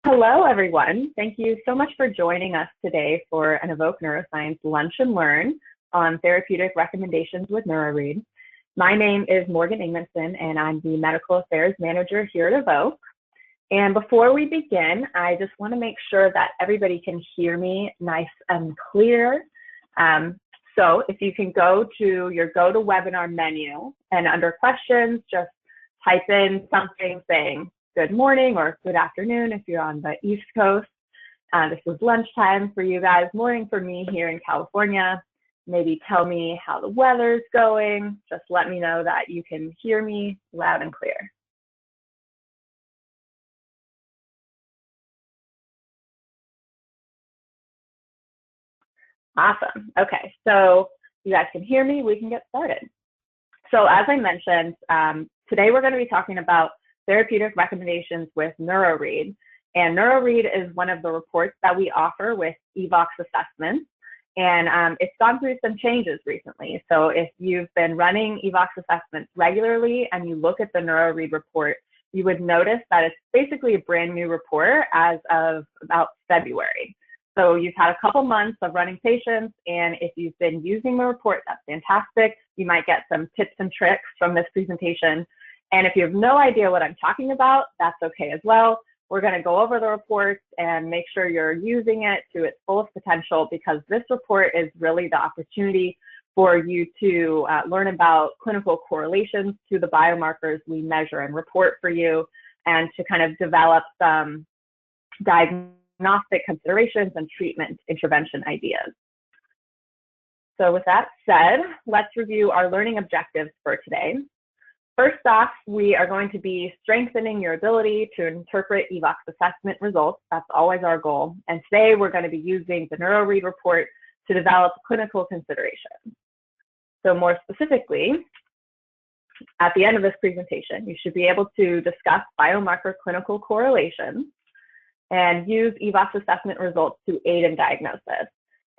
Hello, everyone. Thank you so much for joining us today for an eVox Neuroscience Lunch and Learn on therapeutic recommendations with Neuro Read. My name is Morgan Edmondson, and I'm the Medical Affairs Manager here at eVox. And before we begin, I just want to make sure that everybody can hear me nice and clear. So if you can go to your GoToWebinar menu and under questions, just type in something saying good morning or good afternoon if you're on the East Coast. This is lunchtime for you guys, morning for me here in California. Maybe tell me how the weather's going. Just let me know that you can hear me loud and clear. Awesome. Okay, so you guys can hear me. We can get started. So as I mentioned, today we're going to be talking about therapeutic recommendations with Neuro Read. And Neuro Read is one of the reports that we offer with eVox assessments. And it's gone through some changes recently. So if you've been running eVox assessments regularly and you look at the Neuro Read report, you would notice that it's basically a brand new report as of about February. So you've had a couple months of running patients, and if you've been using the report, that's fantastic. You might get some tips and tricks from this presentation. And if you have no idea what I'm talking about, that's okay as well. We're going to go over the reports and make sure you're using it to its fullest potential, because this report is really the opportunity for you to learn about clinical correlations to the biomarkers we measure and report for you, and to kind of develop some diagnostic considerations and treatment intervention ideas. So with that said, let's review our learning objectives for today. First off, we are going to be strengthening your ability to interpret eVox assessment results. That's always our goal. And today we're going to be using the Neuro Read report to develop clinical considerations. So more specifically, at the end of this presentation, you should be able to discuss biomarker clinical correlations and use eVox assessment results to aid in diagnosis.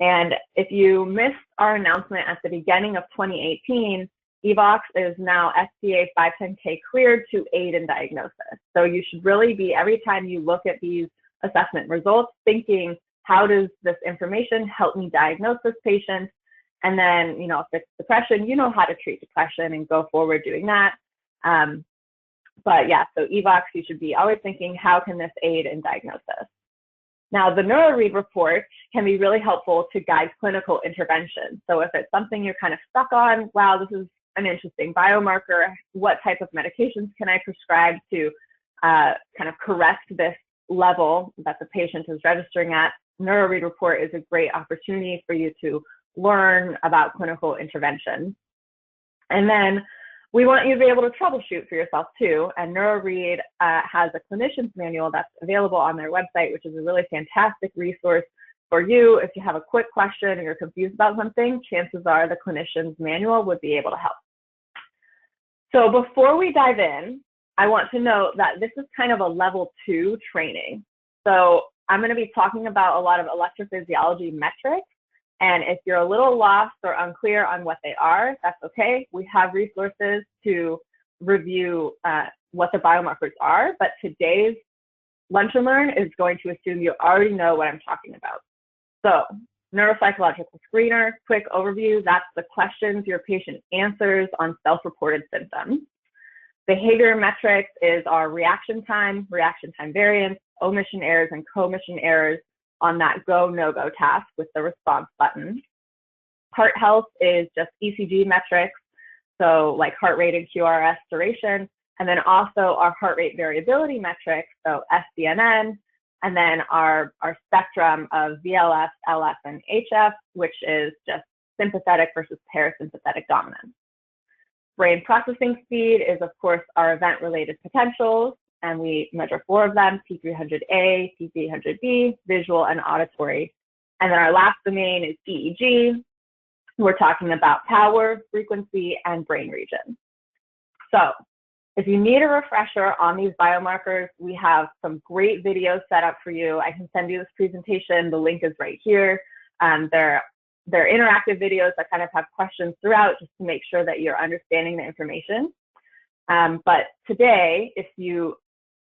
And if you missed our announcement at the beginning of 2018, eVox is now FDA 510(k) cleared to aid in diagnosis. So you should really be, every time you look at these assessment results, thinking, how does this information help me diagnose this patient? And then, if it's depression, you know how to treat depression and go forward doing that. But yeah, so eVox, you should be always thinking, how can this aid in diagnosis? Now, the Neuro Read report can be really helpful to guide clinical intervention. So if it's something you're kind of stuck on, wow, this is an interesting biomarker, what type of medications can I prescribe to kind of correct this level that the patient is registering at? Neuro Read report is a great opportunity for you to learn about clinical intervention. And then we want you to be able to troubleshoot for yourself too. And Neuro Read has a clinician's manual that's available on their website, which is a really fantastic resource for you. If you have a quick question or you're confused about something, chances are the clinician's manual would be able to help. So before we dive in, I want to note that this is kind of a level 2 training. So I'm going to be talking about a lot of electrophysiology metrics. And if you're a little lost or unclear on what they are, that's okay. We have resources to review what the biomarkers are, but today's Lunch and Learn is going to assume you already know what I'm talking about. So neuropsychological screener, quick overview, that's the questions your patient answers on self-reported symptoms. Behavior metrics is our reaction time variance, omission errors, and commission errors on that go, no-go task with the response button. Heart health is just ECG metrics, so like heart rate and QRS duration, and then also our heart rate variability metrics, so SDNN, and then our spectrum of VLF, LF, and HF, which is just sympathetic versus parasympathetic dominance. Brain processing speed is, of course, our event-related potentials, and we measure 4 of them, P300A, P300B, visual and auditory. And then our last domain is EEG. We're talking about power, frequency, and brain region. So if you need a refresher on these biomarkers, we have some great videos set up for you. I can send you this presentation. The link is right here. They're interactive videos that kind of have questions throughout just to make sure that you're understanding the information. But today, if you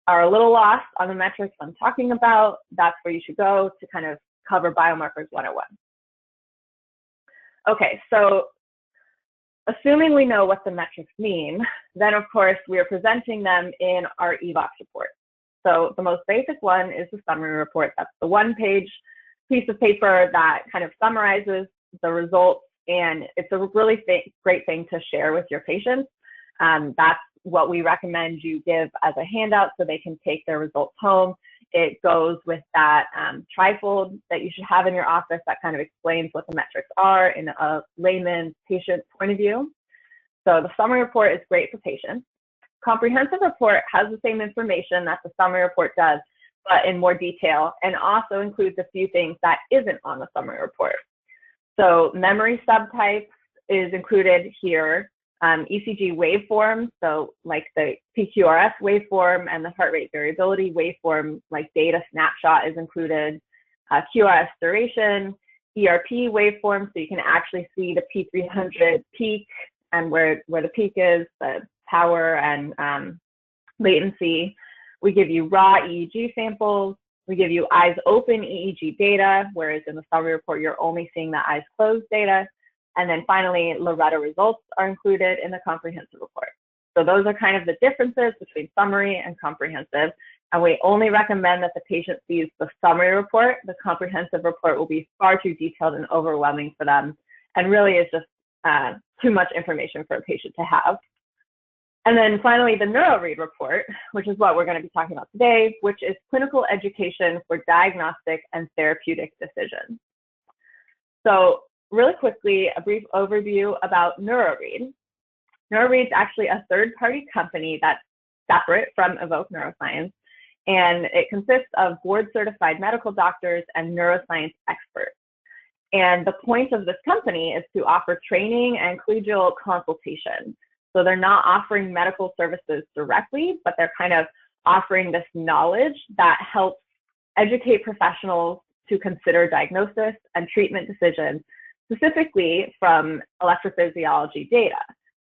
are a little lost on the metrics I'm talking about, that's where you should go to kind of cover biomarkers 101. Okay, so assuming we know what the metrics mean, then of course we are presenting them in our eVox report. So the most basic one is the summary report. That's the one-page piece of paper that kind of summarizes the results, and it's a really great thing to share with your patients. That's what we recommend you give as a handout so they can take their results home. It goes with that trifold that you should have in your office that kind of explains what the metrics are in a layman's patient point of view. So the summary report is great for patients. Comprehensive report has the same information that the summary report does, but in more detail, and also includes a few things that isn't on the summary report. So memory subtypes is included here. ECG waveforms, so like the PQRS waveform and the heart rate variability waveform, like data snapshot is included. QRS duration, ERP waveform, so you can actually see the P300 peak and where the peak is, the power and latency. We give you raw EEG samples. We give you eyes open EEG data, whereas in the summary report, you're only seeing the eyes closed data. And then finally, Loretta results are included in the comprehensive report. So those are kind of the differences between summary and comprehensive. And we only recommend that the patient sees the summary report. The comprehensive report will be far too detailed and overwhelming for them, and really is just too much information for a patient to have. And then finally, the Neuro Read report, which is what we're going to be talking about today, which is clinical education for diagnostic and therapeutic decisions. So really quickly, a brief overview about Neuro Read. Neuro Read is actually a third-party company that's separate from eVox Neuroscience, and it consists of board-certified medical doctors and neuroscience experts. And the point of this company is to offer training and collegial consultation. So they're not offering medical services directly, but they're kind of offering this knowledge that helps educate professionals to consider diagnosis and treatment decisions, specifically from electrophysiology data.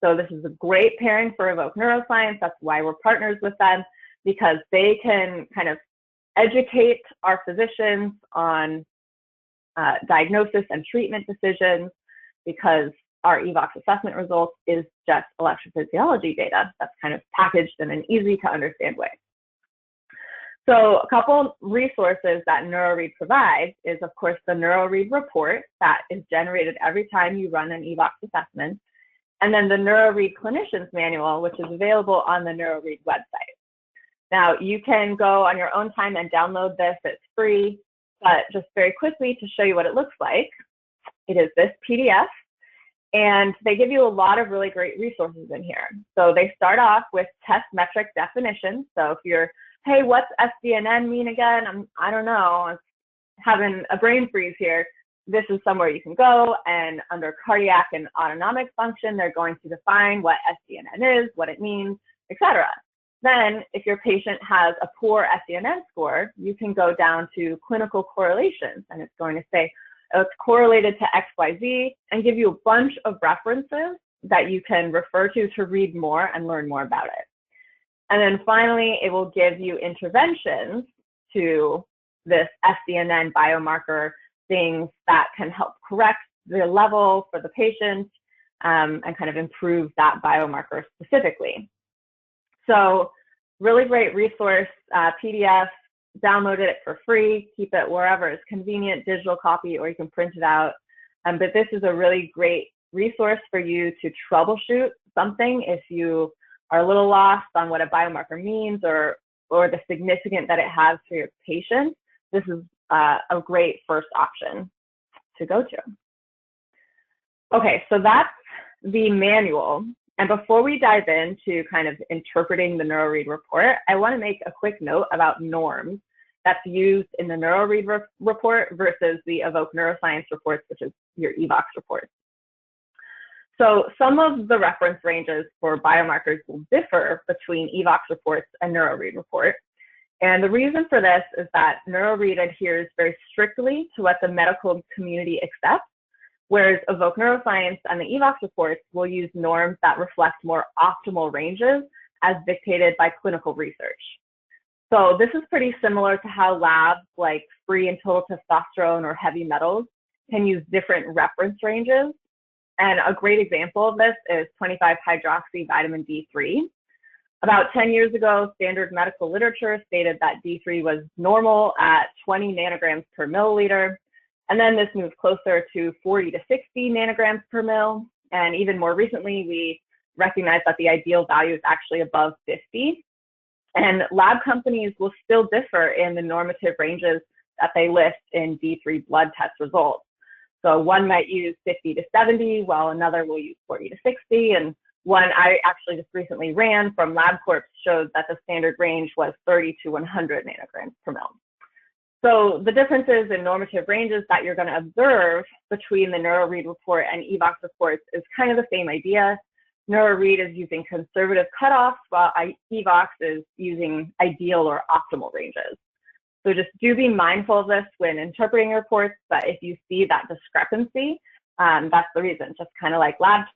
So this is a great pairing for eVox Neuroscience. That's why we're partners with them, because they can kind of educate our physicians on diagnosis and treatment decisions, because our eVox assessment results is just electrophysiology data that's kind of packaged in an easy to understand way. So a couple resources that Neuro Read provides is, of course, the Neuro Read report that is generated every time you run an eVox assessment, and then the Neuro Read Clinician's Manual, which is available on the Neuro Read website. Now, you can go on your own time and download this. It's free, but just very quickly to show you what it looks like, it is this PDF, and they give you a lot of really great resources in here. So they start off with test metric definitions. So if you're, hey, what's SDNN mean again? I don't know, I'm having a brain freeze here. This is somewhere you can go, and under cardiac and autonomic function, they're going to define what SDNN is, what it means, etc. Then, if your patient has a poor SDNN score, you can go down to clinical correlations, and it's going to say, oh, it's correlated to XYZ, and give you a bunch of references that you can refer to read more and learn more about it. And then finally, it will give you interventions to this SDNN biomarker, things that can help correct the level for the patient and kind of improve that biomarker specifically. So really great resource, PDF, download it for free, keep it wherever is convenient, digital copy, or you can print it out. But this is a really great resource for you to troubleshoot something if you are a little lost on what a biomarker means or the significance that it has for your patient. This is a great first option to go to. Okay, so that's the manual. And before we dive into kind of interpreting the Neuro Read report, I want to make a quick note about norms that's used in the Neuro Read report versus the eVox Neuroscience reports, which is your eVox report. So some of the reference ranges for biomarkers will differ between eVox reports and Neuro Read report. And the reason for this is that Neuro Read adheres very strictly to what the medical community accepts, whereas eVox Neuroscience and the eVox reports will use norms that reflect more optimal ranges as dictated by clinical research. So this is pretty similar to how labs like free and total testosterone or heavy metals can use different reference ranges. And a great example of this is 25-hydroxy vitamin D3. About 10 years ago, standard medical literature stated that D3 was normal at 20 nanograms per milliliter. And then this moved closer to 40 to 60 nanograms per mil. And even more recently, we recognize that the ideal value is actually above 50. And lab companies will still differ in the normative ranges that they list in D3 blood test results. So one might use 50 to 70, while another will use 40 to 60. And one I actually just recently ran from LabCorp showed that the standard range was 30 to 100 nanograms per mil. So the differences in normative ranges that you're going to observe between the Neuro Read report and eVox reports is kind of the same idea. Neuro Read is using conservative cutoffs, while eVox is using ideal or optimal ranges. So just do be mindful of this when interpreting reports, but if you see that discrepancy, that's the reason, just kind of like lab.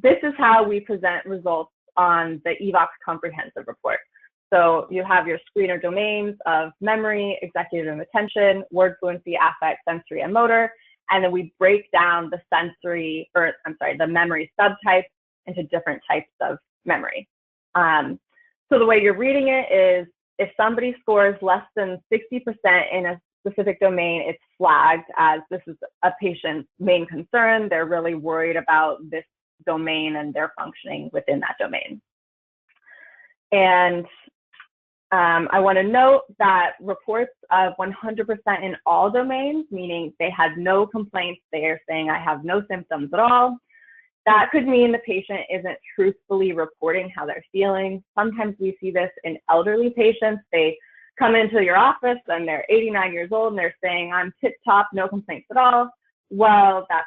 This is how we present results on the eVox comprehensive report. So you have your screener domains of memory, executive and attention, word fluency, affect, sensory, and motor. And then we break down the the memory subtypes into different types of memory. So the way you're reading it is if somebody scores less than 60% in a specific domain, it's flagged as this is a patient's main concern. They're really worried about this domain and their functioning within that domain. And I want to note that reports of 100% in all domains, meaning they had no complaints, they are saying I have no symptoms at all, that could mean the patient isn't truthfully reporting how they're feeling. Sometimes we see this in elderly patients. They come into your office and they're 89 years old and they're saying I'm tip top, no complaints at all. Well, that's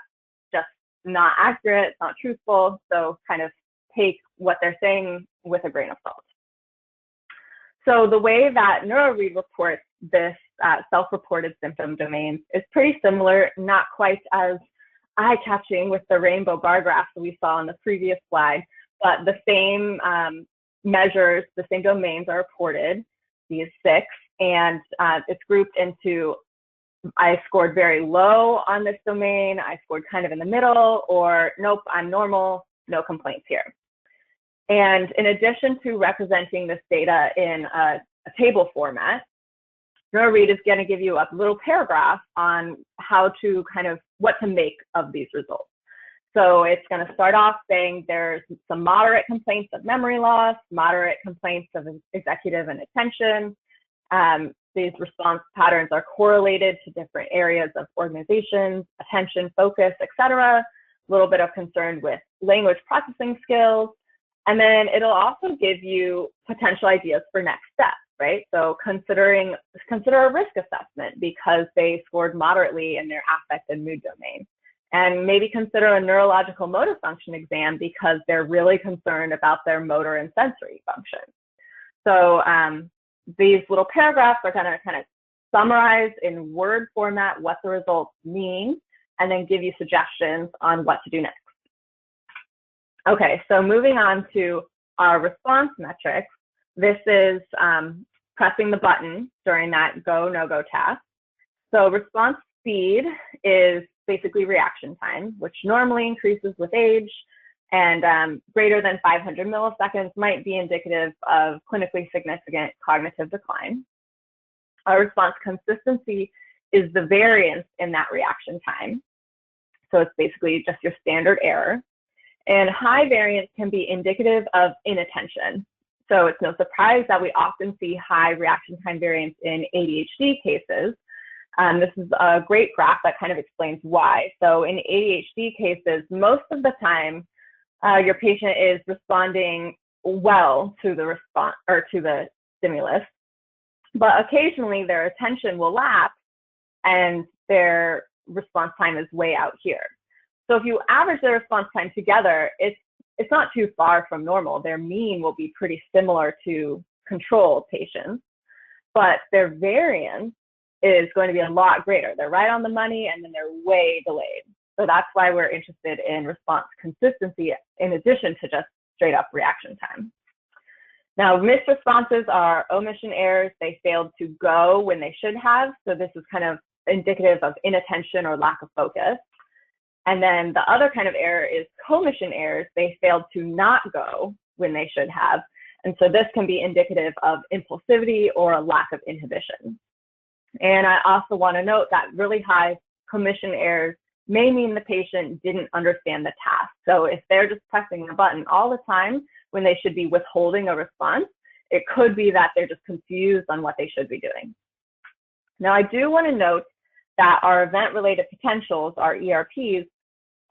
just not accurate, it's not truthful, so kind of take what they're saying with a grain of salt. So the way that Neuro Read reports this self-reported symptom domains is pretty similar, not quite as eye-catching with the rainbow bar graphs that we saw on the previous slide, but the same measures, the same domains are reported, these 6, and it's grouped into I scored very low on this domain, I scored kind of in the middle, or nope, I'm normal, no complaints here. And in addition to representing this data in a table format, Neuro Read is going to give you a little paragraph on how to what to make of these results. So it's going to start off saying there's some moderate complaints of memory loss, moderate complaints of executive and attention. These response patterns are correlated to different areas of organizations, attention, focus, etc. A little bit of concern with language processing skills. And then it'll also give you potential ideas for next steps, right? So consider a risk assessment because they scored moderately in their affect and mood domain. And maybe consider a neurological motor function exam because they're really concerned about their motor and sensory function. So these little paragraphs are going to kind of summarize in word format what the results mean and then give you suggestions on what to do next. Okay, so moving on to our response metrics. This is pressing the button during that go, no-go task. So response speed is basically reaction time, which normally increases with age, and greater than 500 milliseconds might be indicative of clinically significant cognitive decline. Our response consistency is the variance in that reaction time. So it's basically just your standard error. And high variance can be indicative of inattention. So it's no surprise that we often see high reaction time variance in ADHD cases. This is a great graph that kind of explains why. So in ADHD cases, most of the time, your patient is responding well to the response or to the stimulus, but occasionally their attention will lapse and their response time is way out here. So if you average their response time together, it's not too far from normal. Their mean will be pretty similar to control patients, but their variance is going to be a lot greater. They're right on the money and then they're way delayed. So that's why we're interested in response consistency in addition to just straight up reaction time. Now, missed responses are omission errors. They failed to go when they should have. So this is kind of indicative of inattention or lack of focus. And then the other kind of error is commission errors. They failed to not go when they should have. And so this can be indicative of impulsivity or a lack of inhibition. And I also want to note that really high commission errors may mean the patient didn't understand the task. So if they're just pressing the button all the time when they should be withholding a response, it could be that they're just confused on what they should be doing. Now, I do want to note that our event-related potentials, our ERPs,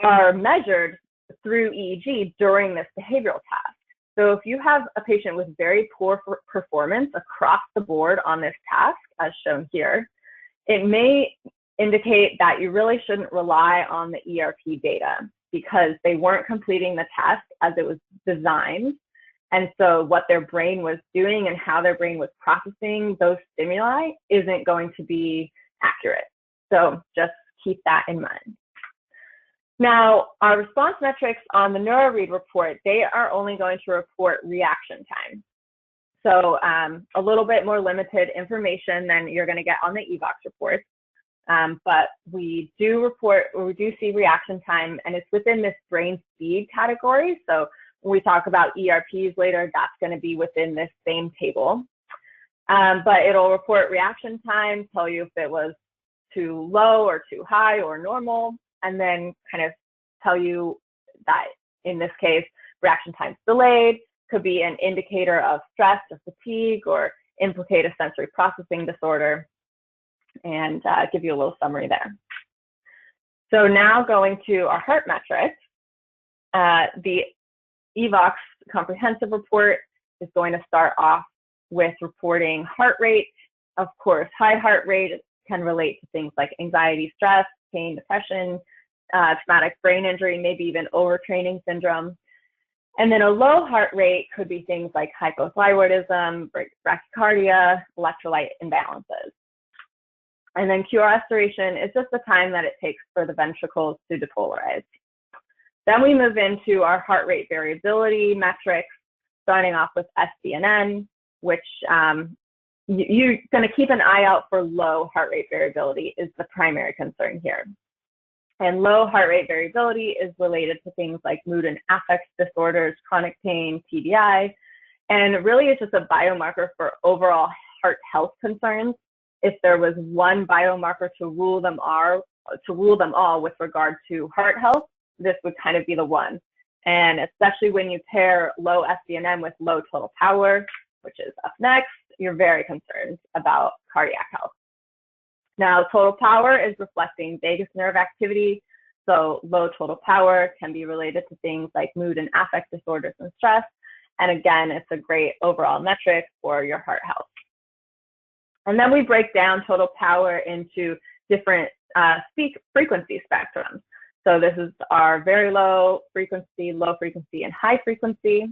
are measured through EEG during this behavioral task. So if you have a patient with very poor performance across the board on this task, as shown here, it may indicate that you really shouldn't rely on the ERP data because they weren't completing the task as it was designed. And so what their brain was doing and how their brain was processing those stimuli isn't going to be accurate. So just keep that in mind. Now, our response metrics on the Neuro Read report, they are only going to report reaction time. So a little bit more limited information than you're going to get on the eVox reports. But we do see reaction time, and it's within this brain speed category. So when we talk about ERPs later, that's going to be within this same table. But it'll report reaction time, tell you if it was too low or too high or normal, and then kind of tell you that in this case, reaction time's delayed, could be an indicator of stress or fatigue or implicate a sensory processing disorder, and give you a little summary there. So now going to our heart metrics, the eVox comprehensive report is going to start off with reporting heart rate. Of course, high heart rate can relate to things like anxiety, stress, pain, depression, traumatic brain injury, maybe even overtraining syndrome. And then a low heart rate could be things like hypothyroidism, bradycardia, electrolyte imbalances. And then QRS duration is just the time that it takes for the ventricles to depolarize. Then we move into our heart rate variability metrics, starting off with SDNN, which you're going to keep an eye out for low heart rate variability is the primary concern here. And low heart rate variability is related to things like mood and affect disorders, chronic pain, TBI, and really it's just a biomarker for overall heart health concerns. If there was one biomarker to rule them all with regard to heart health, this would kind of be the one. And especially when you pair low SDNM with low total power, which is up next, you're very concerned about cardiac health. Now, total power is reflecting vagus nerve activity. So low total power can be related to things like mood and affect disorders and stress. And again, it's a great overall metric for your heart health. And then we break down total power into different frequency spectrums. So this is our very low frequency, and high frequency.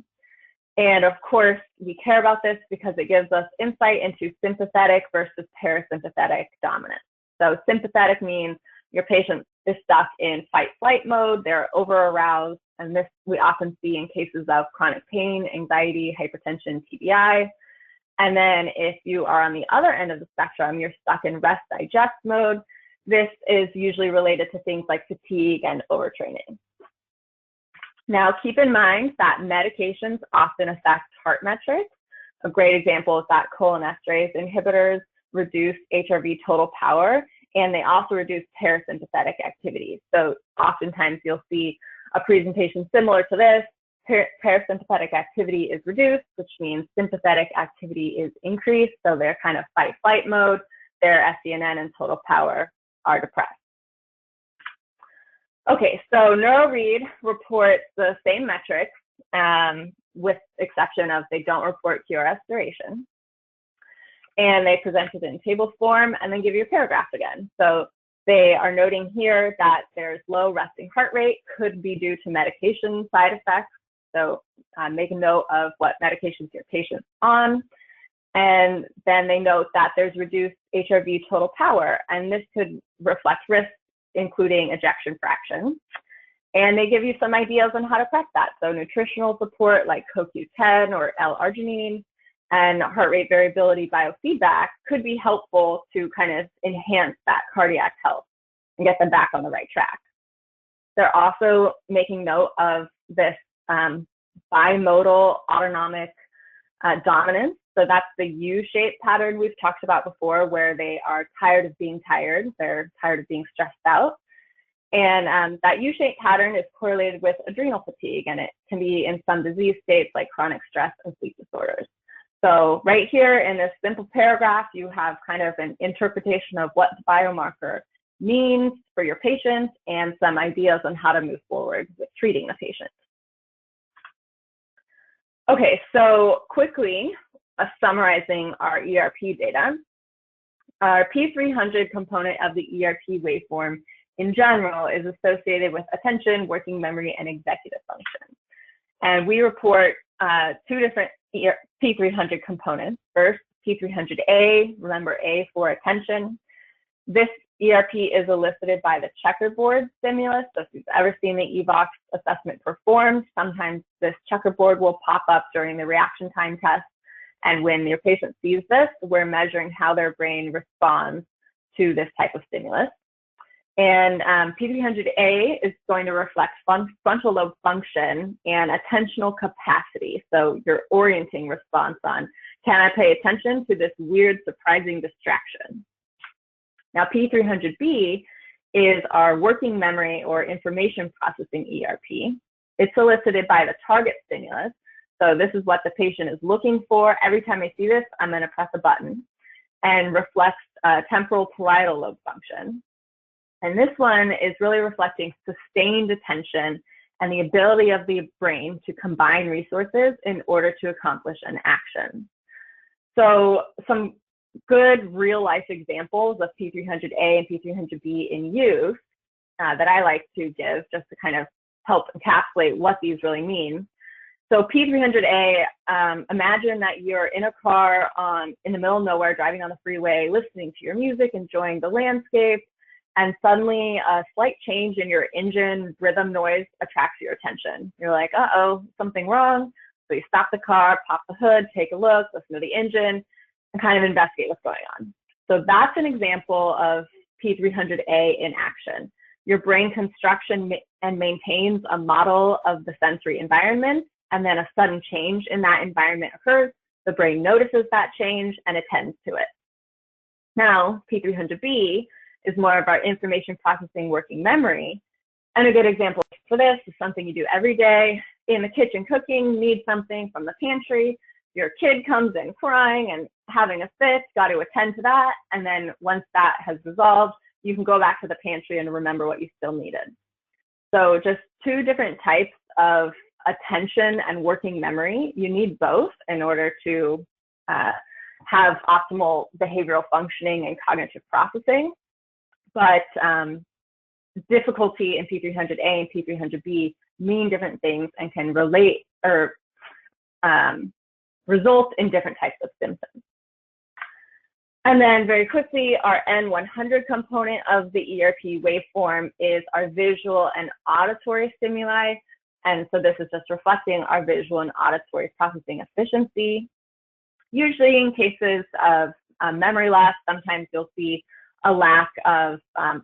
And of course, we care about this because it gives us insight into sympathetic versus parasympathetic dominance. So sympathetic means your patient is stuck in fight-flight mode, they're over-aroused, and this we often see in cases of chronic pain, anxiety, hypertension, TBI. And then if you are on the other end of the spectrum, you're stuck in rest-digest mode. This is usually related to things like fatigue and overtraining. Now, keep in mind that medications often affect heart metrics. A great example is that cholinesterase inhibitors reduce HRV total power and they also reduce parasympathetic activity. So oftentimes you'll see a presentation similar to this. Parasympathetic activity is reduced, which means sympathetic activity is increased. So they're kind of fight-flight mode. Their SCNN and total power are depressed. Okay, so Neuro Read reports the same metrics, with exception of they don't report QRS duration. And they present it in table form and then give you a paragraph again. So they are noting here that there's low resting heart rate, could be due to medication side effects. So make a note of what medications your patient's on. And then they note that there's reduced HRV total power, and this could reflect risks, including ejection fraction. And they give you some ideas on how to correct that. So nutritional support like CoQ10 or L-arginine and heart rate variability biofeedback could be helpful to kind of enhance that cardiac health and get them back on the right track. They're also making note of this bimodal autonomic dominance. So that's the U-shaped pattern we've talked about before, where they are tired of being tired. They're tired of being stressed out. And that U-shaped pattern is correlated with adrenal fatigue, and it can be in some disease states like chronic stress and sleep disorders. So right here in this simple paragraph, you have kind of an interpretation of what the biomarker means for your patient and some ideas on how to move forward with treating the patient. Okay, so quickly summarizing our ERP data. Our P300 component of the ERP waveform in general is associated with attention, working memory, and executive function. And we report two different P300 components. First, P300A, remember A for attention. This ERP is elicited by the checkerboard stimulus. So if you've ever seen the eVox assessment performed, sometimes this checkerboard will pop up during the reaction time test. And when your patient sees this, we're measuring how their brain responds to this type of stimulus. And P300A is going to reflect frontal lobe function and attentional capacity. So your orienting response on, can I pay attention to this weird, surprising distraction? Now, P300B is our working memory or information processing ERP. It's elicited by the target stimulus. So this is what the patient is looking for. Every time I see this, I'm going to press a button, and reflects temporal parietal lobe function. And this one is really reflecting sustained attention and the ability of the brain to combine resources in order to accomplish an action. So some good real life examples of P300A and P300B in use that I like to give just to kind of help encapsulate what these really mean. So P300A, imagine that you're in a car in the middle of nowhere, driving on the freeway, listening to your music, enjoying the landscape, and suddenly a slight change in your engine rhythm noise attracts your attention. You're like, uh-oh, something wrong. So you stop the car, pop the hood, take a look, listen to the engine, and kind of investigate what's going on. So that's an example of P300A in action. Your brain constructs and maintains a model of the sensory environment, and then a sudden change in that environment occurs. The brain notices that change and attends to it. Now, P300B is more of our information processing working memory. And a good example for this is something you do every day in the kitchen cooking, need something from the pantry, your kid comes in crying and having a fit, got to attend to that. And then once that has resolved, you can go back to the pantry and remember what you still needed. So just two different types of attention and working memory. You need both in order to have optimal behavioral functioning and cognitive processing. But difficulty in P300A and P300B mean different things and can relate or result in different types of symptoms. And then very quickly, our N100 component of the ERP waveform is our visual and auditory stimuli. And so this is just reflecting our visual and auditory processing efficiency. Usually in cases of memory loss, sometimes you'll see a lack of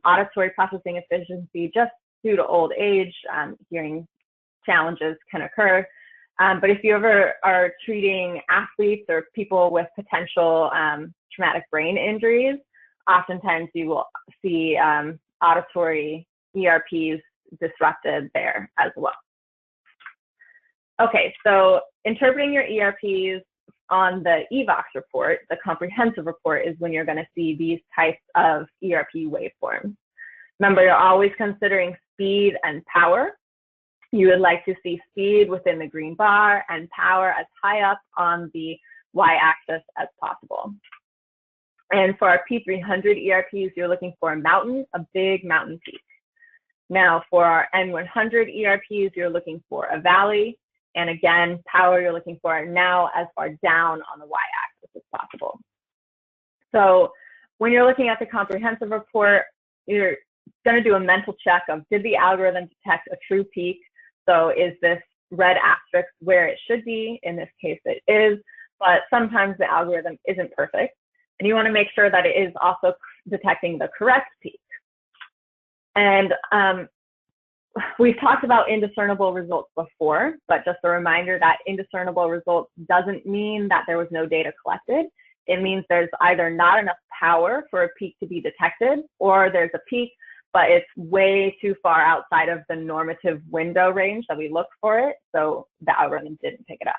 auditory processing efficiency just due to old age. Hearing challenges can occur. But if you ever are treating athletes or people with potential traumatic brain injuries, oftentimes you will see auditory ERPs disrupted there as well. Okay, so interpreting your ERPs on the eVox report, the comprehensive report, is when you're going to see these types of ERP waveforms. Remember, you're always considering speed and power. You would like to see speed within the green bar and power as high up on the y-axis as possible. And for our P300 ERPs, you're looking for a mountain, a big mountain peak. Now, for our N100 ERPs, you're looking for a valley. And again, power, you're looking for now as far down on the y-axis as possible. So when you're looking at the comprehensive report, you're going to do a mental check of, did the algorithm detect a true peak? So is this red asterisk where it should be? In this case, it is, but sometimes the algorithm isn't perfect. And you want to make sure that it is also detecting the correct peak. And we've talked about indiscernible results before, but just a reminder that indiscernible results doesn't mean that there was no data collected. It means there's either not enough power for a peak to be detected, or there's a peak, but it's way too far outside of the normative window range that we look for it, so the algorithm didn't pick it up.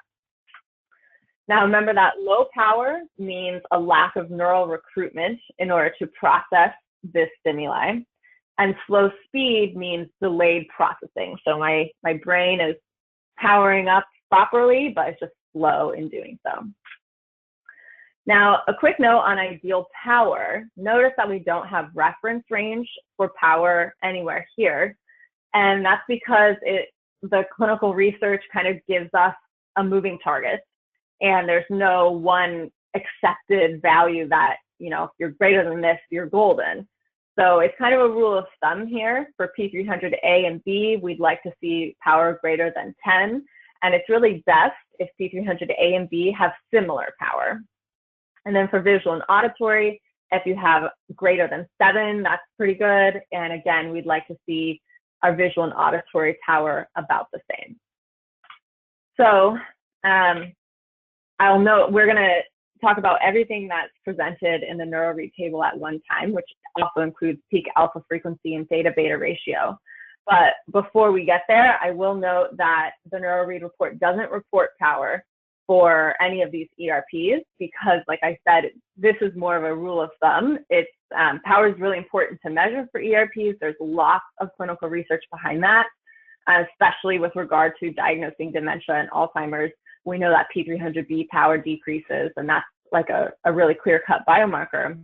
Now remember that low power means a lack of neural recruitment in order to process this stimuli. And slow speed means delayed processing. So my brain is powering up properly, but it's just slow in doing so. Now, a quick note on ideal power. Notice that we don't have reference range for power anywhere here. And that's because the clinical research kind of gives us a moving target. And there's no one accepted value that, you know, if you're greater than this, you're golden. So it's kind of a rule of thumb here. For P300A and B, we'd like to see power greater than 10. And it's really best if P300A and B have similar power. And then for visual and auditory, if you have greater than 7, that's pretty good. And again, we'd like to see our visual and auditory power about the same. So I'll note we're going to talk about everything that's presented in the Neuro Read table at one time, which also includes peak alpha frequency and theta beta ratio. But before we get there, I will note that the Neuro Read report doesn't report power for any of these ERPs because, like I said, this is more of a rule of thumb. It's power is really important to measure for ERPs. There's lots of clinical research behind that, especially with regard to diagnosing dementia and Alzheimer's. We know that P300B power decreases, and that's like a really clear-cut biomarker,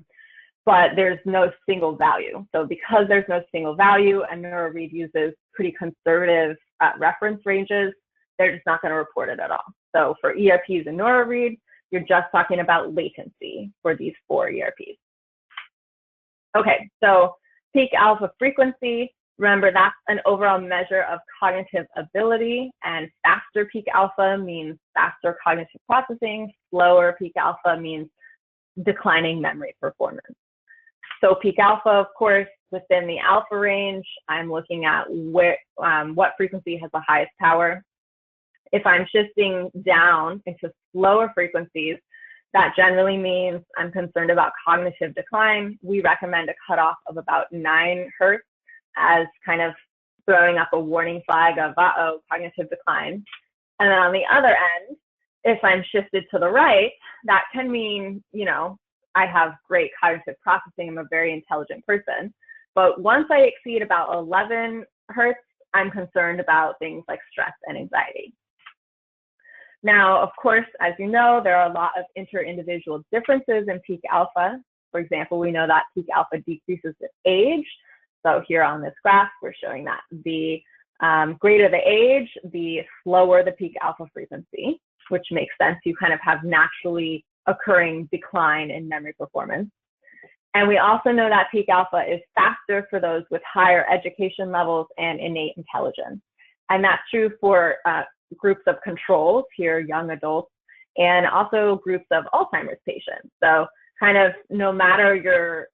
but there's no single value. So because there's no single value and Neuro Read uses pretty conservative reference ranges, they're just not going to report it at all. So for ERPs and Neuro Read, you're just talking about latency for these 4 ERPs. Okay, so peak alpha frequency. Remember, that's an overall measure of cognitive ability, and faster peak alpha means faster cognitive processing. Slower peak alpha means declining memory performance. So peak alpha, of course, within the alpha range, I'm looking at what frequency has the highest power. If I'm shifting down into slower frequencies, that generally means I'm concerned about cognitive decline. We recommend a cutoff of about 9 hertz as kind of throwing up a warning flag of, uh-oh, cognitive decline. And then on the other end, if I'm shifted to the right, that can mean, you know, I have great cognitive processing. I'm a very intelligent person. But once I exceed about 11 hertz, I'm concerned about things like stress and anxiety. Now, of course, as you know, there are a lot of inter-individual differences in peak alpha. For example, we know that peak alpha decreases with age. So here on this graph, we're showing that the greater the age, the slower the peak alpha frequency, which makes sense. You kind of have naturally occurring decline in memory performance. And we also know that peak alpha is faster for those with higher education levels and innate intelligence. And that's true for groups of controls, here young adults, and also groups of Alzheimer's patients. So kind of no matter your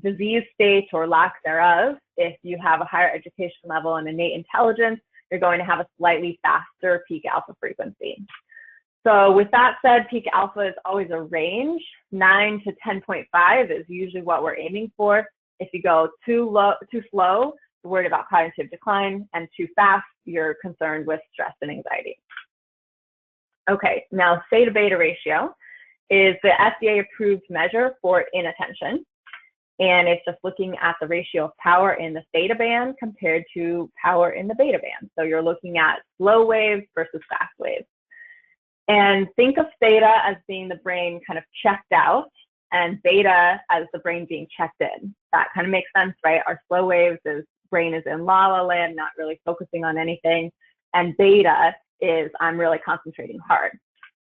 disease state or lack thereof, if you have a higher education level and innate intelligence, you're going to have a slightly faster peak alpha frequency. So with that said, peak alpha is always a range. 9 to 10.5 is usually what we're aiming for. If you go too slow, you're worried about cognitive decline, and too fast, you're concerned with stress and anxiety. Okay, now theta beta ratio is the FDA approved measure for inattention. And it's just looking at the ratio of power in the theta band compared to power in the beta band. So you're looking at slow waves versus fast waves. And think of theta as being the brain kind of checked out, and beta as the brain being checked in. That kind of makes sense, right? Our slow waves is brain is in la la land, not really focusing on anything. And beta is I'm really concentrating hard.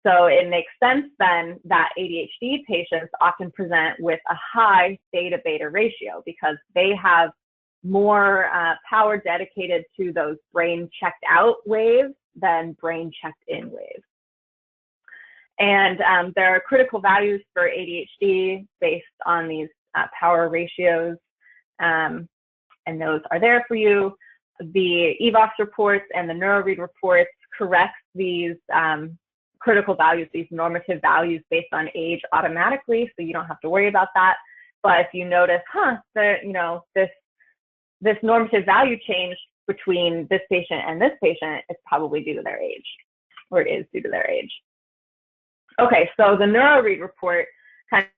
So it makes sense then that ADHD patients often present with a high theta beta ratio because they have more power dedicated to those brain checked out waves than brain checked in waves. And there are critical values for ADHD based on these power ratios, and those are there for you. The eVox reports and the Neuro Read reports correct these critical values, these normative values based on age automatically, so you don't have to worry about that. But if you notice, this normative value change between this patient and this patient, it's probably due to their age, or it is due to their age. Okay, so the Neuro Read report kind of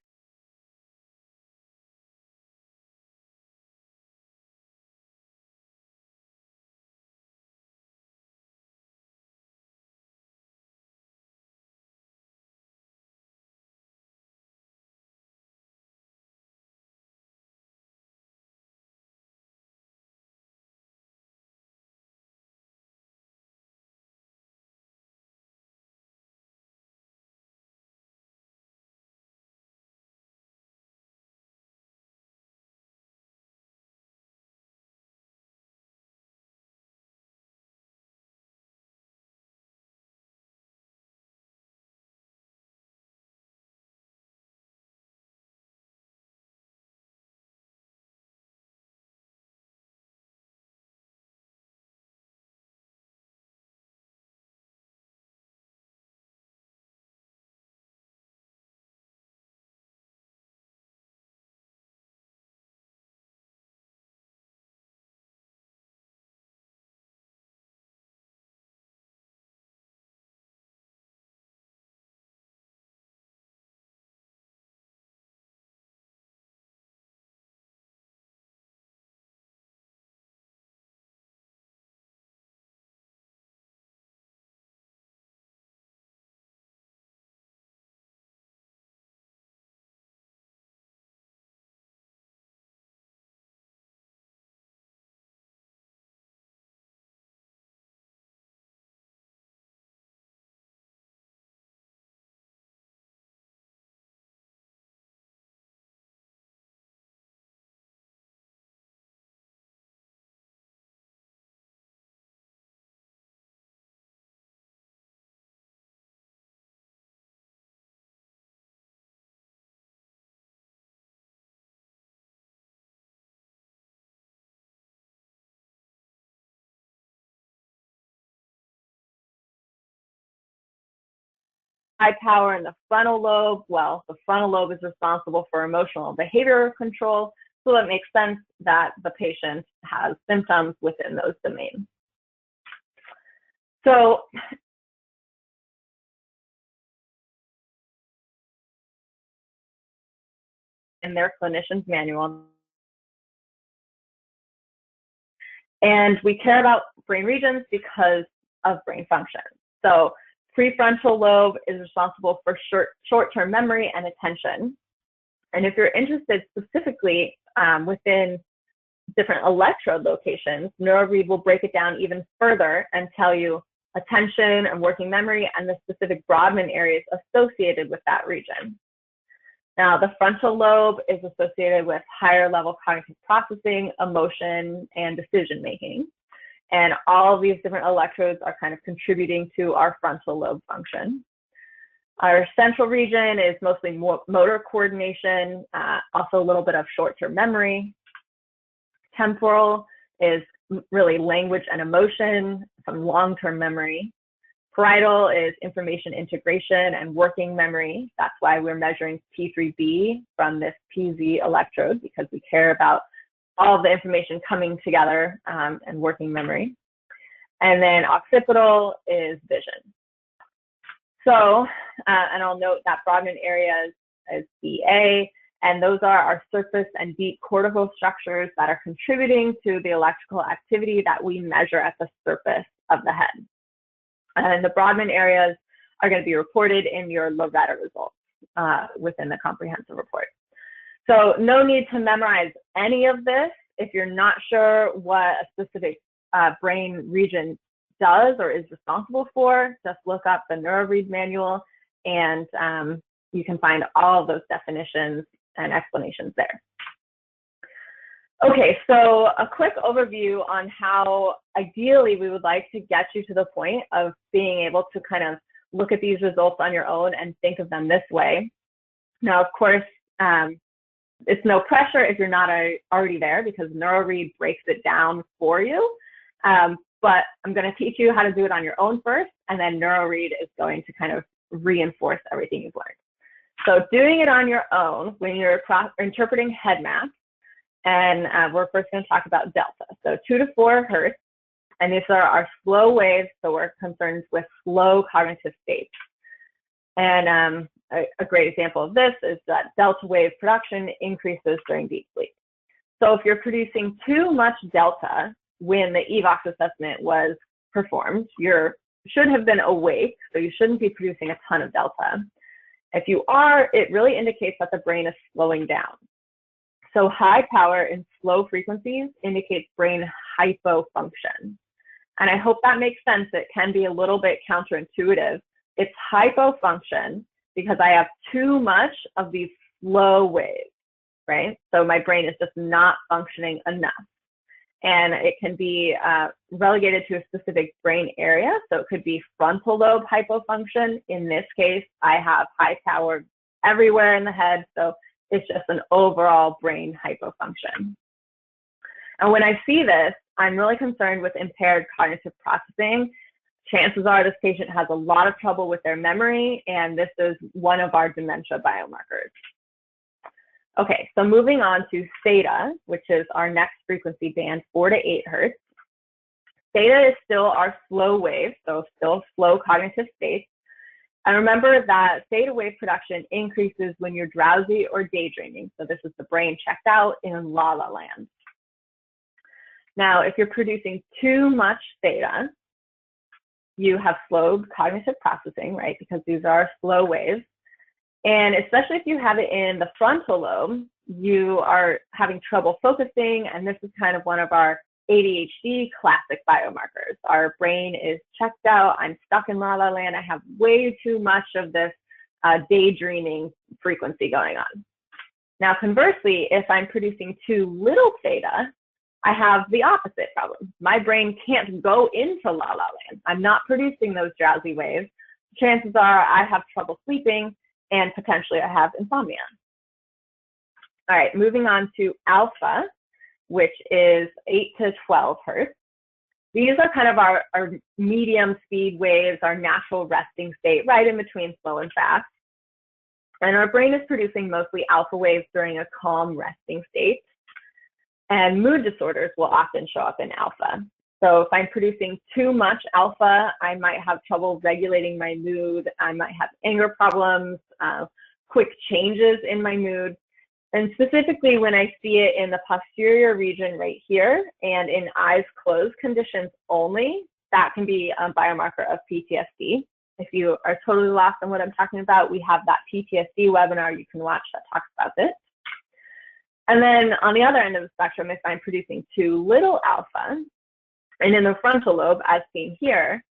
high power in the frontal lobe. Well, the frontal lobe is responsible for emotional and behavioral control, so it makes sense that the patient has symptoms within those domains. So in their clinician's manual, and we care about brain regions because of brain function. So prefrontal lobe is responsible for short-term memory and attention. And if you're interested specifically within different electrode locations, Neuro Read will break it down even further and tell you attention and working memory and the specific Brodmann areas associated with that region. Now, the frontal lobe is associated with higher level cognitive processing, emotion, and decision making. And all of these different electrodes are kind of contributing to our frontal lobe function. Our central region is mostly motor coordination, also a little bit of short-term memory. Temporal is really language and emotion, some long-term memory. Parietal is information integration and working memory. That's why we're measuring P3B from this PZ electrode, because we care about all of the information coming together and working memory. And then occipital is vision. So, and I'll note that Brodmann area is BA, and those are our surface and deep cortical structures that are contributing to the electrical activity that we measure at the surface of the head. And the Brodmann areas are going to be reported in your Loretta results within the comprehensive report. So no need to memorize any of this. If you're not sure what a specific brain region does or is responsible for, just look up the Neuro Read manual, and you can find all of those definitions and explanations there. Okay, so a quick overview on how ideally we would like to get you to the point of being able to kind of look at these results on your own and think of them this way. Now, of course, it's no pressure if you're not already there, because Neuro Read breaks it down for you. But I'm going to teach you how to do it on your own first, and then Neuro Read is going to kind of reinforce everything you've learned. So doing it on your own when you're interpreting head maps, and we're first going to talk about delta. So 2 to 4 hertz, and these are our slow waves, so we're concerned with slow cognitive states. And a great example of this is that delta wave production increases during deep sleep. So if you're producing too much delta when the eVox assessment was performed, you should have been awake, so you shouldn't be producing a ton of delta. If you are, it really indicates that the brain is slowing down. So high power and slow frequencies indicates brain hypofunction. And I hope that makes sense. It can be a little bit counterintuitive. It's hypofunction because I have too much of these slow waves, right? So my brain is just not functioning enough. And it can be relegated to a specific brain area. So it could be frontal lobe hypofunction. In this case, I have high power everywhere in the head. So it's just an overall brain hypofunction. And when I see this, I'm really concerned with impaired cognitive processing. Chances are this patient has a lot of trouble with their memory, and this is one of our dementia biomarkers. Okay, so moving on to theta, which is our next frequency band, 4 to 8 hertz. Theta is still our slow wave, so still slow cognitive states. And remember that theta wave production increases when you're drowsy or daydreaming. So this is the brain checked out in la-la land. Now, if you're producing too much theta, you have slowed cognitive processing, right? Because these are slow waves. And especially if you have it in the frontal lobe, you are having trouble focusing. And this is kind of one of our ADHD classic biomarkers. Our brain is checked out. I'm stuck in la-la land. I have way too much of this daydreaming frequency going on. Now, conversely, if I'm producing too little theta, I have the opposite problem. My brain can't go into la-la land. I'm not producing those drowsy waves. Chances are I have trouble sleeping, and potentially I have insomnia. All right, moving on to alpha, which is 8 to 12 hertz. These are kind of our medium speed waves, our natural resting state, right in between slow and fast. And our brain is producing mostly alpha waves during a calm resting state. And mood disorders will often show up in alpha. So if I'm producing too much alpha, I might have trouble regulating my mood. I might have anger problems, quick changes in my mood. And specifically when I see it in the posterior region right here and in eyes closed conditions only, that can be a biomarker of PTSD. If you are totally lost on what I'm talking about, we have that PTSD webinar you can watch that talks about this. And then on the other end of the spectrum, if I'm producing too little alpha, and in the frontal lobe, as seen here,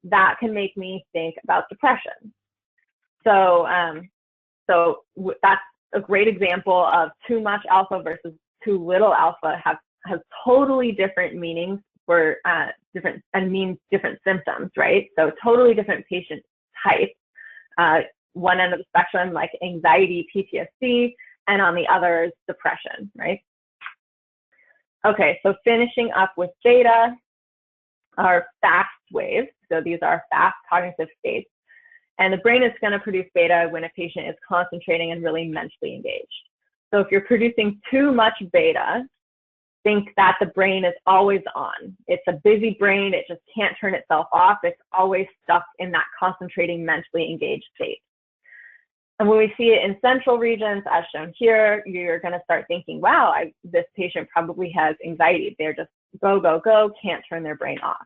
that can make me think about depression. So, that's a great example of too much alpha versus too little alpha has totally different meanings for means different symptoms, right? So totally different patient types. One end of the spectrum, like anxiety, PTSD, and on the other is depression, right? Okay, so finishing up with theta, our fast waves. So these are fast cognitive states. And the brain is going to produce beta when a patient is concentrating and really mentally engaged. So if you're producing too much beta, think that the brain is always on. It's a busy brain. It just can't turn itself off. It's always stuck in that concentrating, mentally engaged state. And when we see it in central regions, as shown here, you're going to start thinking, wow, this patient probably has anxiety. They're just go, go, go, can't turn their brain off.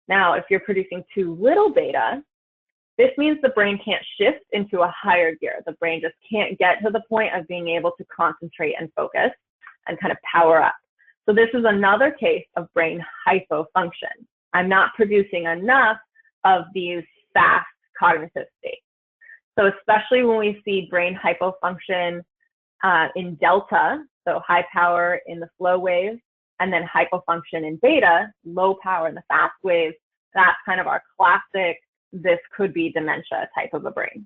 Now, if you're producing too little beta, this means the brain can't shift into a higher gear. The brain just can't get to the point of being able to concentrate and focus and kind of power up. So this is another case of brain hypofunction. I'm not producing enough of these fast cognitive states. So especially when we see brain hypofunction in delta, so high power in the slow waves, and then hypofunction in beta, low power in the fast waves, that's kind of our classic, this could be dementia type of a brain.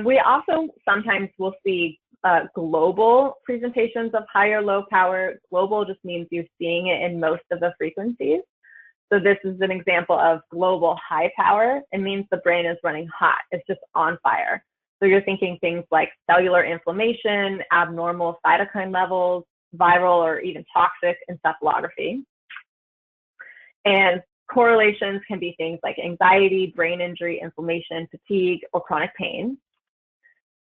We also sometimes will see global presentations of high or low power. Global just means you're seeing it in most of the frequencies. So this is an example of global high power. It means the brain is running hot. It's just on fire. So you're thinking things like cellular inflammation, abnormal cytokine levels, viral or even toxic encephalography. And correlations can be things like anxiety, brain injury, inflammation, fatigue, or chronic pain.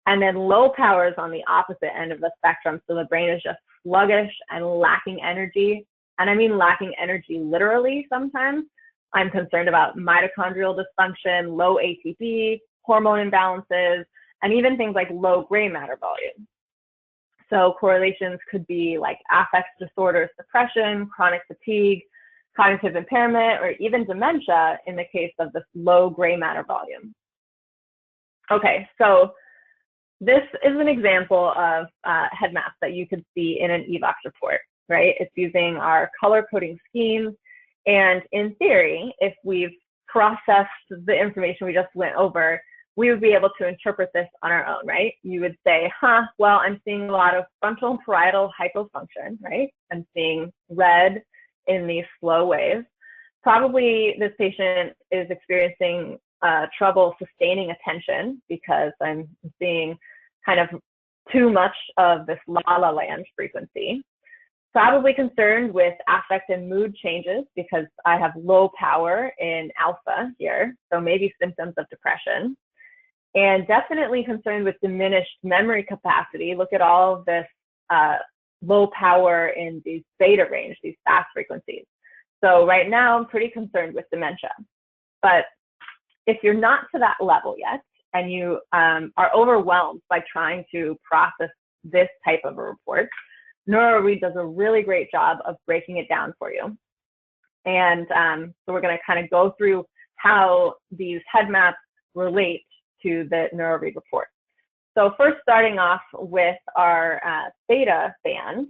And then low power is on the opposite end of the spectrum. So the brain is just sluggish and lacking energy. And I mean lacking energy literally sometimes. I'm concerned about mitochondrial dysfunction, low ATP, hormone imbalances, and even things like low gray matter volume. So correlations could be like affect disorders, depression, chronic fatigue, cognitive impairment, or even dementia in the case of this low gray matter volume. Okay, so this is an example of head maps that you could see in an eVox report, right? It's using our color coding schemes. And in theory, if we've processed the information we just went over, we would be able to interpret this on our own, right? You would say, well, I'm seeing a lot of frontal and parietal hypofunction, right? I'm seeing red in these slow waves. Probably this patient is experiencing trouble sustaining attention because I'm seeing kind of too much of this la-la land frequency. Probably concerned with affect and mood changes because I have low power in alpha here, so maybe symptoms of depression. And definitely concerned with diminished memory capacity. Look at all of this low power in these beta range, these fast frequencies. So right now, I'm pretty concerned with dementia. But if you're not to that level yet, and you are overwhelmed by trying to process this type of a report, Neuro Read does a really great job of breaking it down for you. And so we're going to kind of go through how these head maps relate to the Neuro Read report. So first, starting off with our theta band.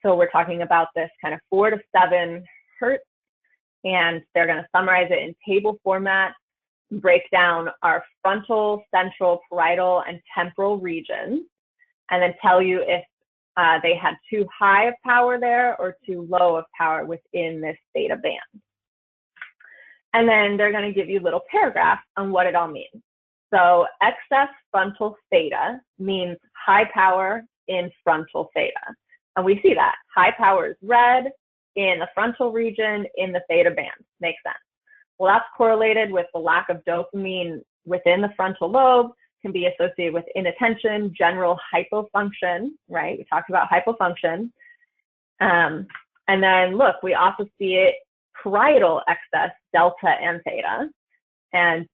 So we're talking about this kind of 4 to 7 hertz, and they're going to summarize it in table format, break down our frontal, central, parietal, and temporal regions, and then tell you if they had too high of power there or too low of power within this theta band. And then they're going to give you little paragraphs on what it all means. So excess frontal theta means high power in frontal theta. And we see that. High power is red in the frontal region in the theta band. Makes sense. Well, that's correlated with the lack of dopamine within the frontal lobe, can be associated with inattention, general hypofunction, right? We talked about hypofunction. And then look, we also see it parietal excess, delta and theta. And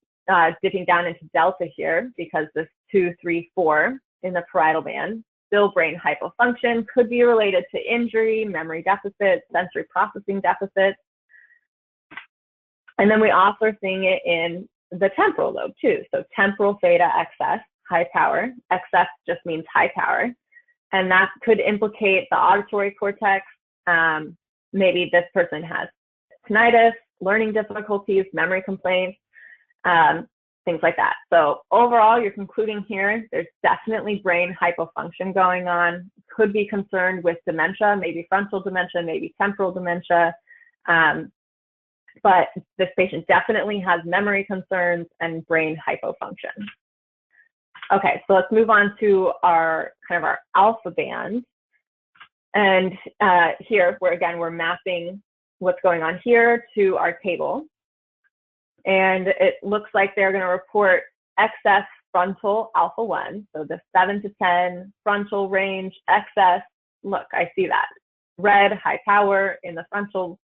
dipping down into delta here, because this 2, 3, 4 in the parietal band, still brain hypofunction, could be related to injury, memory deficits, sensory processing deficits. And then we also are seeing it in the temporal lobe too. So temporal theta excess, high power. Excess just means high power. And that could implicate the auditory cortex. Maybe this person has tinnitus, learning difficulties, memory complaints, things like that. So overall, you're concluding here, there's definitely brain hypofunction going on. Could be concerned with dementia, maybe frontal dementia, maybe temporal dementia. but this patient definitely has memory concerns and brain hypofunction. Okay, so let's move on to our our alpha band. And here, we're mapping what's going on here to our table. And it looks like they're going to report excess frontal alpha 1. So the 7 to 10 frontal range, excess. Look, I see that. Red, high power in the frontal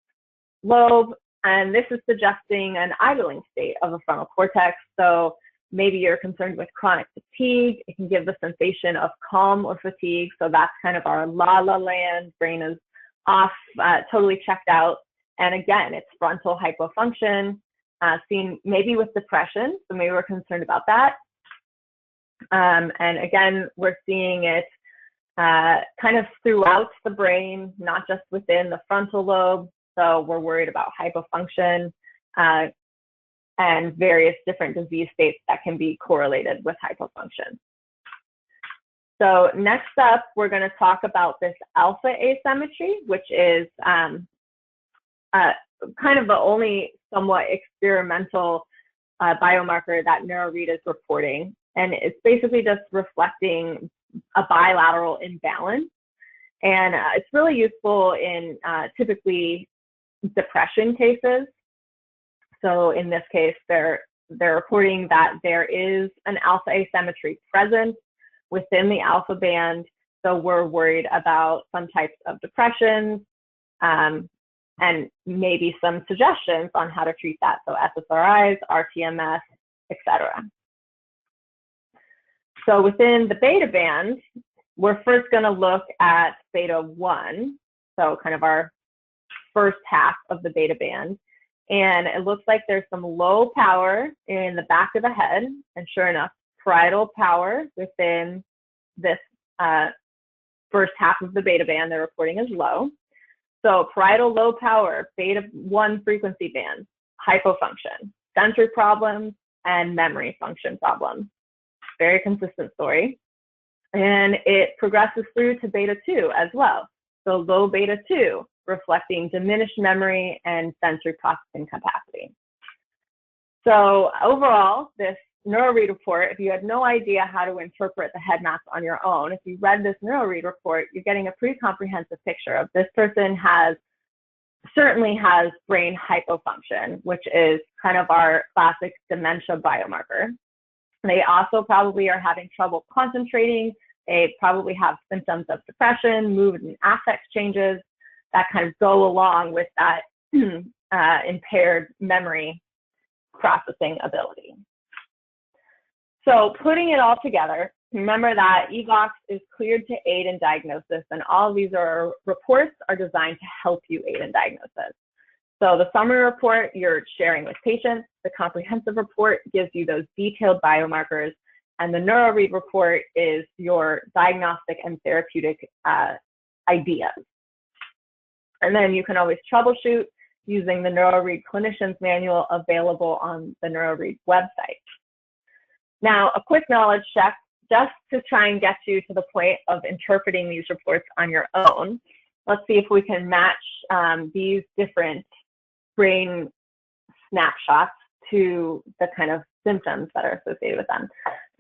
lobe. And this is suggesting an idling state of the frontal cortex. So maybe you're concerned with chronic fatigue. It can give the sensation of calm or fatigue. So that's kind of our la-la land. Brain is off, totally checked out. And again, it's frontal hypofunction, seen maybe with depression. So maybe we're concerned about that. And again, we're seeing it kind of throughout the brain, not just within the frontal lobe. So we're worried about hypofunction and various different disease states that can be correlated with hypofunction. So next up, we're going to talk about this alpha asymmetry, which is kind of the only somewhat experimental biomarker that Neuro Read is reporting. And it's basically just reflecting a bilateral imbalance. And it's really useful in typically depression cases. So in this case, they're reporting that there is an alpha asymmetry present within the alpha band. So we're worried about some types of depression and maybe some suggestions on how to treat that. So SSRIs, RTMS, etc. So within the beta band, we're first going to look at beta 1, so kind of our first half of the beta band. And it looks like there's some low power in the back of the head. And sure enough, parietal power within this first half of the beta band they're reporting as low. So parietal low power, beta 1 frequency band, hypofunction, sensory problems, and memory function problems. Very consistent story. And it progresses through to beta 2 as well. So low beta 2, reflecting diminished memory and sensory processing capacity. So overall, this Neuro Read report, if you had no idea how to interpret the head maps on your own, if you read this Neuro Read report, you're getting a pretty comprehensive picture of this person certainly has brain hypofunction, which is kind of our classic dementia biomarker. They also probably are having trouble concentrating. They probably have symptoms of depression, mood and affect changes that kind of go along with that impaired memory processing ability. So putting it all together, remember that eVox is cleared to aid in diagnosis, and all of these reports are designed to help you aid in diagnosis. So the summary report you're sharing with patients, the comprehensive report gives you those detailed biomarkers, and the Neuro Read report is your diagnostic and therapeutic ideas. And then you can always troubleshoot using the Neuro Read Clinician's Manual available on the Neuro Read website. Now, a quick knowledge check just to try and get you to the point of interpreting these reports on your own. Let's see if we can match these different brain snapshots to the kind of symptoms that are associated with them.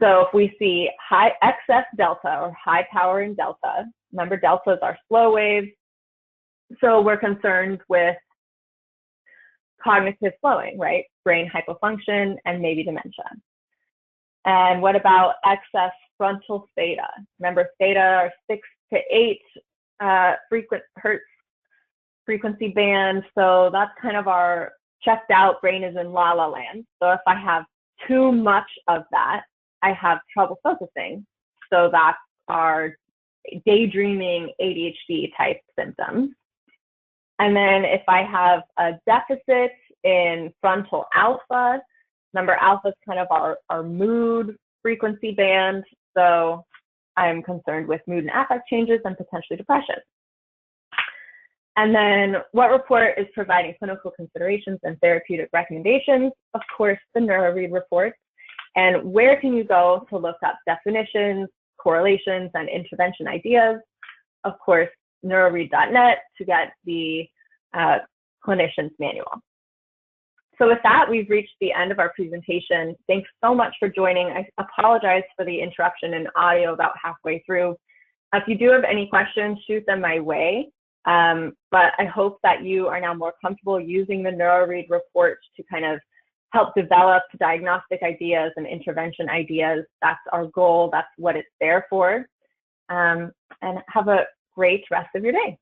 So if we see high excess delta or high power in delta, remember deltas are slow waves, so we're concerned with cognitive slowing, right? Brain hypofunction and maybe dementia. And what about excess frontal theta? Remember, theta are 6 to 8 hertz frequency band. So that's kind of our checked out, brain is in la-la land. So if I have too much of that, I have trouble focusing. So that's our daydreaming ADHD type symptoms. And then if I have a deficit in frontal alpha, remember alpha is kind of our mood frequency band. So I'm concerned with mood and affect changes and potentially depression. And then what report is providing clinical considerations and therapeutic recommendations? Of course, the Neuro Read report. And where can you go to look up definitions, correlations, and intervention ideas? Of course, neuroread.net to get the clinician's manual. So with that, we've reached the end of our presentation. Thanks so much for joining. I apologize for the interruption in audio about halfway through. If you do have any questions, shoot them my way. But I hope that you are now more comfortable using the Neuro Read report to kind of help develop diagnostic ideas and intervention ideas. That's our goal. That's what it's there for. And have a great rest of your day.